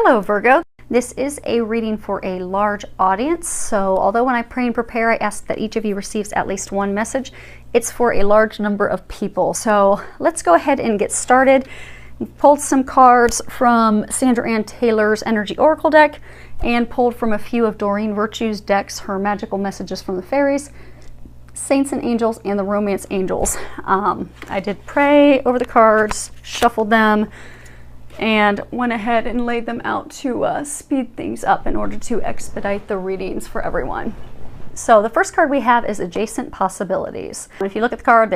Hello Virgo, this is a reading for a large audience, so although when I pray and prepare I ask that each of you receives at least one message, it's for a large number of people. So let's go ahead and get started. Pulled some cards from Sandra Ann Taylor's Energy Oracle deck and pulled from a few of Doreen Virtue's decks, her magical messages from the fairies, saints and angels, and the romance angels. I did pray over the cards, shuffled them, and went ahead and laid them out to speed things up in order to expedite the readings for everyone. So the first card we have is Adjacent Possibilities. If you look at the card,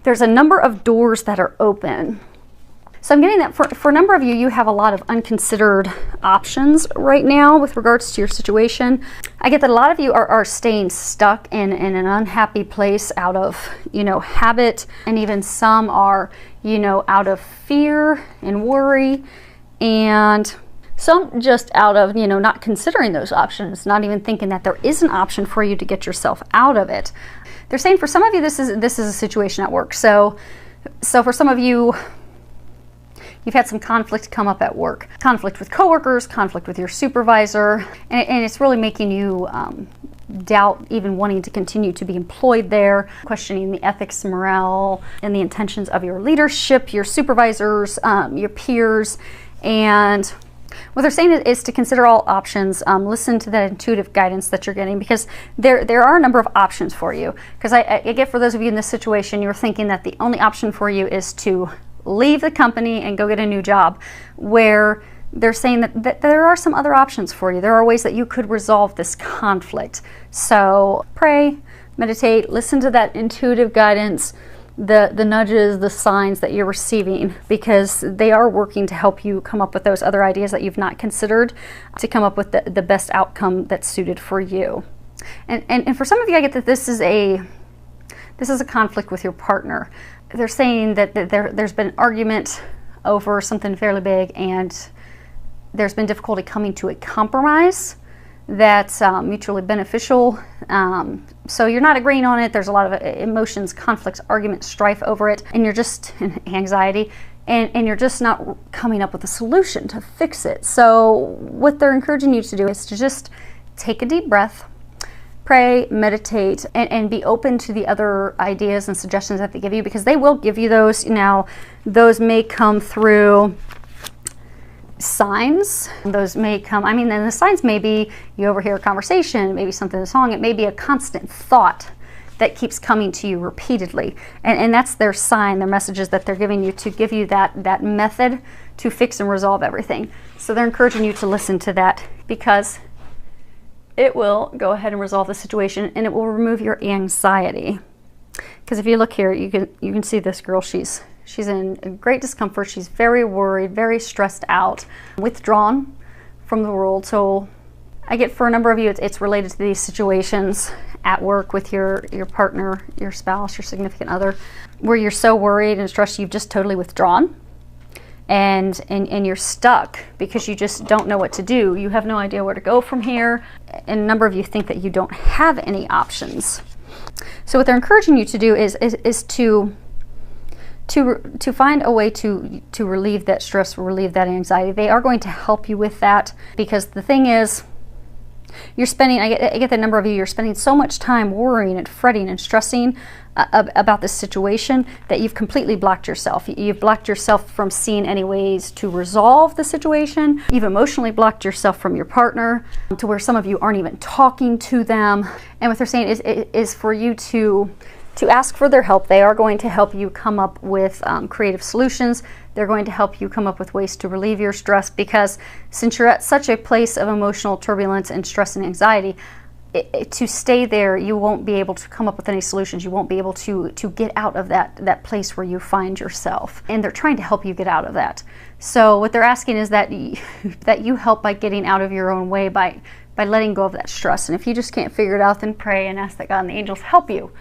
there's a number of doors that are open. So I'm getting that for a number of you, you have a lot of unconsidered options right now with regards to your situation. I get that a lot of you are staying stuck in an unhappy place out of, habit, and even some are, out of fear and worry, and some just out of, not considering those options, not even thinking that there is an option for you to get yourself out of it. They're saying for some of you, this is a situation at work. So for some of you, you've had some conflict come up at work. Conflict with coworkers, conflict with your supervisor, and it's really making you doubt even wanting to continue to be employed there, questioning the ethics, morale, and the intentions of your leadership, your supervisors, your peers. And what they're saying is to consider all options. Listen to that intuitive guidance that you're getting, because there are a number of options for you. Because I get, for those of you in this situation, you're thinking that the only option for you is to leave the company and go get a new job, where they're saying that there are some other options for you. There are ways that you could resolve this conflict. So pray, meditate, listen to that intuitive guidance, the nudges, the signs that you're receiving, because they are working to help you come up with those other ideas that you've not considered, to come up with the best outcome that's suited for you. And for some of you, I get that this is a conflict with your partner. They're saying that there's been an argument over something fairly big, and there's been difficulty coming to a compromise that's mutually beneficial. So you're not agreeing on it. There's a lot of emotions, conflicts, arguments, strife over it, and you're just anxiety, and you're just not coming up with a solution to fix it. So what they're encouraging you to do is to just take a deep breath, pray, meditate, and be open to the other ideas and suggestions that they give you, because they will give you those. Now, those may come through signs. Those may come, and the signs may be you overhear a conversation, maybe something in a song. It may be a constant thought that keeps coming to you repeatedly. And that's their sign, their messages that they're giving you to give you that method to fix and resolve everything. So they're encouraging you to listen to that, because it will go ahead and resolve the situation, and it will remove your anxiety. Because if you look here, you can see this girl. She's in great discomfort. She's very worried, very stressed out, withdrawn from the world. So I get, for a number of you, it's related to these situations at work with your partner, your spouse, your significant other, where you're so worried and stressed you've just totally withdrawn. And you're stuck because you just don't know what to do. You have no idea where to go from here. And a number of you think that you don't have any options. So what they're encouraging you to do is to find a way to relieve that stress, relieve that anxiety. They are going to help you with that, because the thing is, you're spending, I get the number of you, you're spending so much time worrying and fretting and stressing about this situation that you've completely blocked yourself. You've blocked yourself from seeing any ways to resolve the situation. You've emotionally blocked yourself from your partner, to where some of you aren't even talking to them. And what they're saying is for you to ask for their help. They are going to help you come up with creative solutions. They're going to help you come up with ways to relieve your stress, because since you're at such a place of emotional turbulence and stress and anxiety, to stay there, you won't be able to come up with any solutions. You won't be able to get out of that place where you find yourself. And they're trying to help you get out of that. So what they're asking is that you help by getting out of your own way, by letting go of that stress. And if you just can't figure it out, then pray and ask that God and the angels help you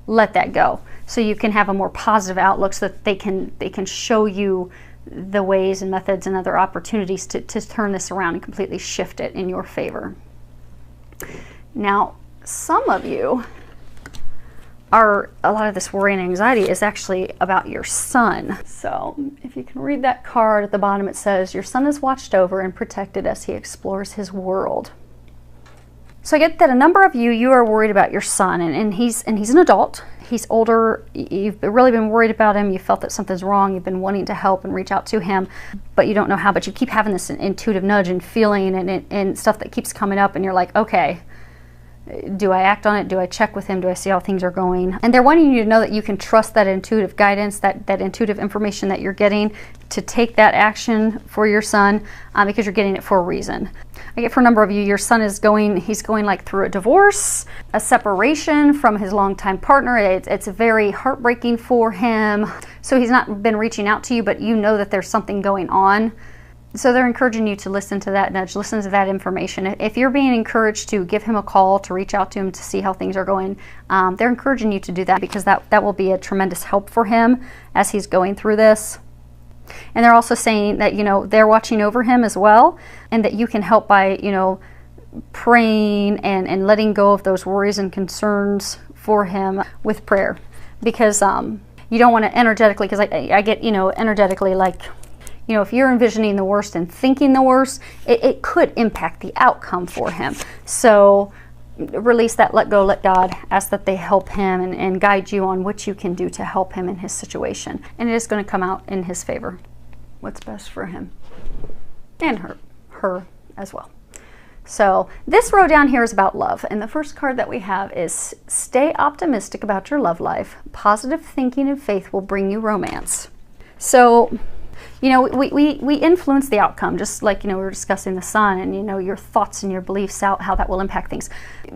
let that go, so you can have a more positive outlook, so that they can show you the ways and methods and other opportunities to turn this around and completely shift it in your favor. Now, some of you a lot of this worry and anxiety is actually about your son. So if you can read that card at the bottom, it says, your son is watched over and protected as he explores his world. So I get that a number of you are worried about your son, and he's an adult. He's older. You've really been worried about him. You felt that something's wrong. You've been wanting to help and reach out to him, but you don't know how. But you keep having this intuitive nudge and feeling and stuff that keeps coming up, and you're like, okay, do I act on it? Do I check with him? Do I see how things are going? And they're wanting you to know that you can trust that intuitive guidance, that intuitive information that you're getting, to take that action for your son, because you're getting it for a reason. I get for a number of you, your son is he's going like through a divorce, a separation from his longtime partner. It's very heartbreaking for him. So he's not been reaching out to you, but you know that there's something going on. So they're encouraging you to listen to that nudge, listen to that information. If you're being encouraged to give him a call, to reach out to him to see how things are going, they're encouraging you to do that, because that will be a tremendous help for him as he's going through this. And they're also saying that, you know, they're watching over him as well, and that you can help by, you know, praying and letting go of those worries and concerns for him with prayer. Because you don't want to energetically, because I get, you know, energetically, like, you know, if you're envisioning the worst and thinking the worst, it could impact the outcome for him. So release that, let go, let God. Ask that they help him and guide you on what you can do to help him in his situation. And it is going to come out in his favor. What's best for him and her as well. So this row down here is about love. And the first card that we have is, stay optimistic about your love life. Positive thinking and faith will bring you romance. So, you know, we influence the outcome, just like, you know, we were discussing the sun, and, you know, your thoughts and your beliefs, how that will impact things.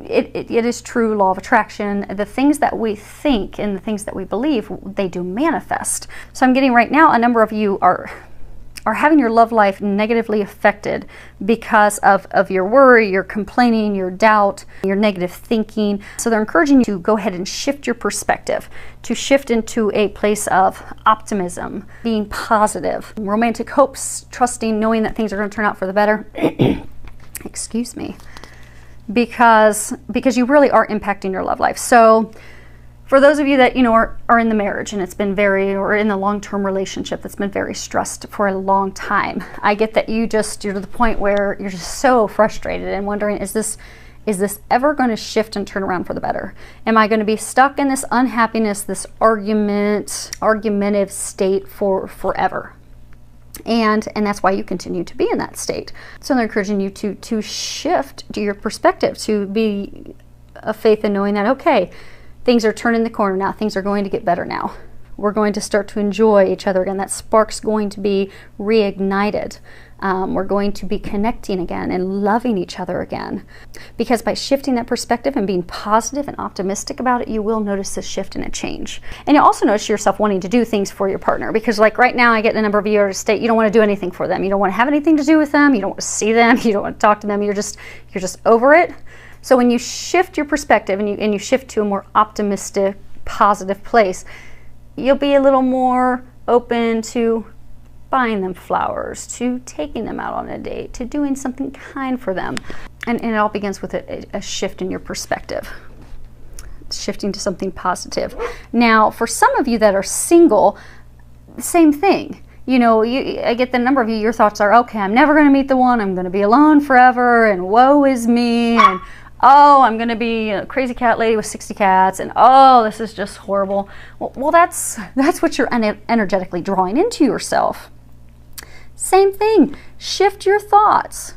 It is true, law of attraction. The things that we think and the things that we believe, they do manifest. So I'm getting right now, a number of you are having your love life negatively affected because of your worry, your complaining, your doubt, your negative thinking. So they're encouraging you to go ahead and shift your perspective, to shift into a place of optimism, being positive, romantic hopes, trusting, knowing that things are going to turn out for the better. Excuse me. Because you really are impacting your love life. So for those of you that, you know, are in the marriage and it's been or in the long-term relationship that's been very stressed for a long time, I get that you're to the point where you're just so frustrated and wondering, is this ever going to shift and turn around for the better? Am I going to be stuck in this unhappiness, this argumentative state for forever? And that's why you continue to be in that state. So they're encouraging you to shift to your perspective, to be of faith in knowing that, okay, things are turning the corner now. Things are going to get better now. We're going to start to enjoy each other again. That spark's going to be reignited. We're going to be connecting again and loving each other again. Because by shifting that perspective and being positive and optimistic about it, you will notice a shift and a change. And you'll also notice yourself wanting to do things for your partner. Because like right now, I get a number of you at a state, you don't want to do anything for them. You don't want to have anything to do with them. You don't want to see them. You don't want to talk to them. You're just over it. So when you shift your perspective and you shift to a more optimistic, positive place, you'll be a little more open to buying them flowers, to taking them out on a date, to doing something kind for them. And it all begins with a shift in your perspective, shifting to something positive. Now, for some of you that are single, same thing. You know, I get the number of you, your thoughts are, okay, I'm never going to meet the one, I'm going to be alone forever, and woe is me, and oh, I'm going to be a crazy cat lady with 60 cats, and oh, this is just horrible. Well, that's what you're energetically drawing into yourself. Same thing. Shift your thoughts.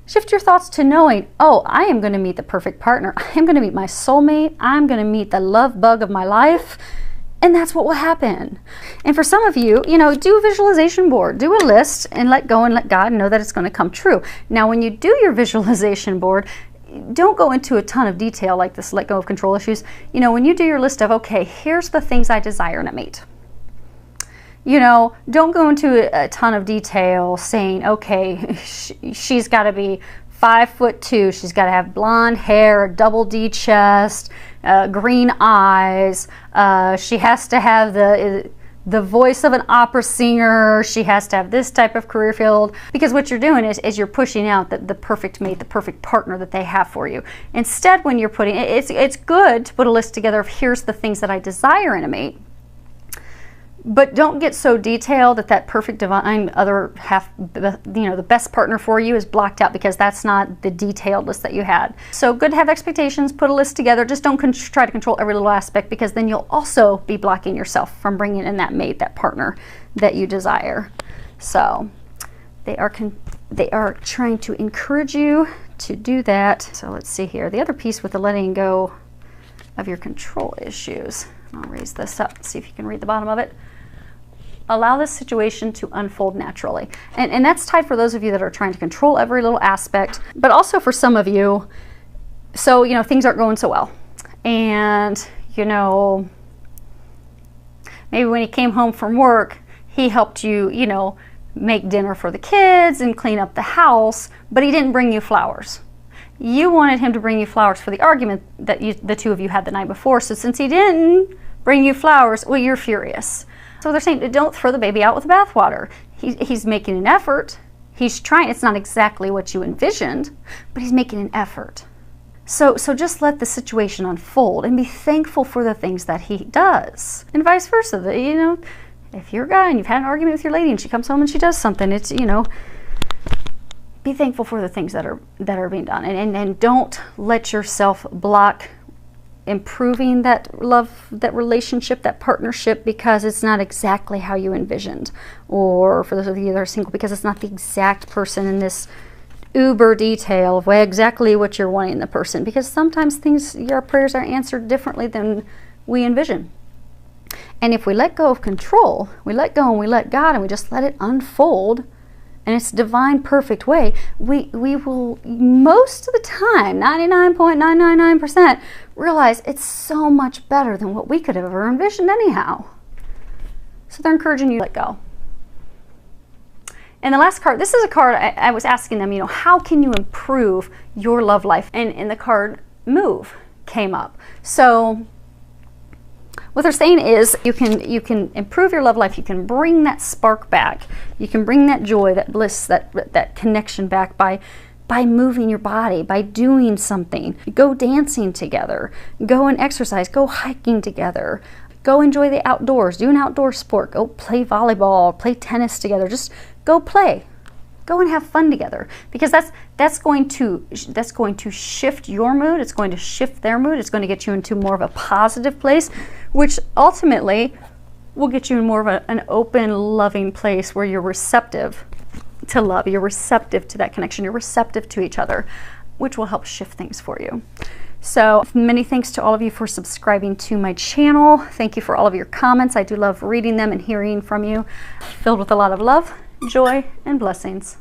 Shift your thoughts to knowing, oh, I am going to meet the perfect partner. I am going to meet my soulmate. I'm going to meet the love bug of my life. And that's what will happen. And for some of you, you know, do a visualization board. Do a list and let go and let God know that it's going to come true. Now, when you do your visualization board, don't go into a ton of detail like this let go of control issues. You know, when you do your list of, okay, here's the things I desire in a mate. You know, don't go into a ton of detail saying, okay, she's got to be 5'2". She's got to have blonde hair, a double D chest, green eyes. She has to have the voice of an opera singer. She has to have this type of career field, because what you're doing is you're pushing out the perfect mate, the perfect partner that they have for you. Instead, when you're putting, it's good to put a list together of here's the things that I desire in a mate. But don't get so detailed that that perfect divine other half, the best partner for you is blocked out, because that's not the detailed list that you had. So good to have expectations, put a list together. Just don't try to control every little aspect, because then you'll also be blocking yourself from bringing in that mate, that partner that you desire. So they are trying to encourage you to do that. So let's see here. The other piece with the letting go of your control issues. I'll raise this up, see if you can read the bottom of it. Allow this situation to unfold naturally. And that's tied for those of you that are trying to control every little aspect, but also for some of you, so, things aren't going so well. And, maybe when he came home from work, he helped you, make dinner for the kids and clean up the house, but he didn't bring you flowers. You wanted him to bring you flowers for the argument that the two of you had the night before. So since he didn't bring you flowers, well, you're furious. So they're saying, don't throw the baby out with the bathwater. He's making an effort. He's trying. It's not exactly what you envisioned, but he's making an effort. So just let the situation unfold and be thankful for the things that he does, and vice versa. If you're a guy and you've had an argument with your lady and she comes home and she does something, it's, be thankful for the things that are being done, and don't let yourself block improving that love, that relationship, that partnership, because it's not exactly how you envisioned. Or for those of you that are single, because it's not the exact person in this uber detail of exactly what you're wanting in the person, because sometimes your prayers are answered differently than we envision. And if we let go of control, we let go and we let God, and we just let it unfold in its divine, perfect way, we will, most of the time, 99.999%, realize it's so much better than what we could have ever envisioned anyhow. So they're encouraging you to let go. And the last card, this is a card I was asking them, how can you improve your love life? And the card Move came up. So what they're saying is you can improve your love life. You can bring that spark back. You can bring that joy, that bliss, that connection back by moving your body, by doing something. Go dancing together. Go and exercise. Go hiking together. Go enjoy the outdoors. Do an outdoor sport. Go play volleyball. Play tennis together. Just go play. Go and have fun together, because that's going to shift your mood. It's going to shift their mood. It's going to get you into more of a positive place, which ultimately will get you in more of an open, loving place where you're receptive to love. You're receptive to that connection. You're receptive to each other, which will help shift things for you. So many thanks to all of you for subscribing to my channel. Thank you for all of your comments. I do love reading them and hearing from you. Filled with a lot of love, joy, and blessings.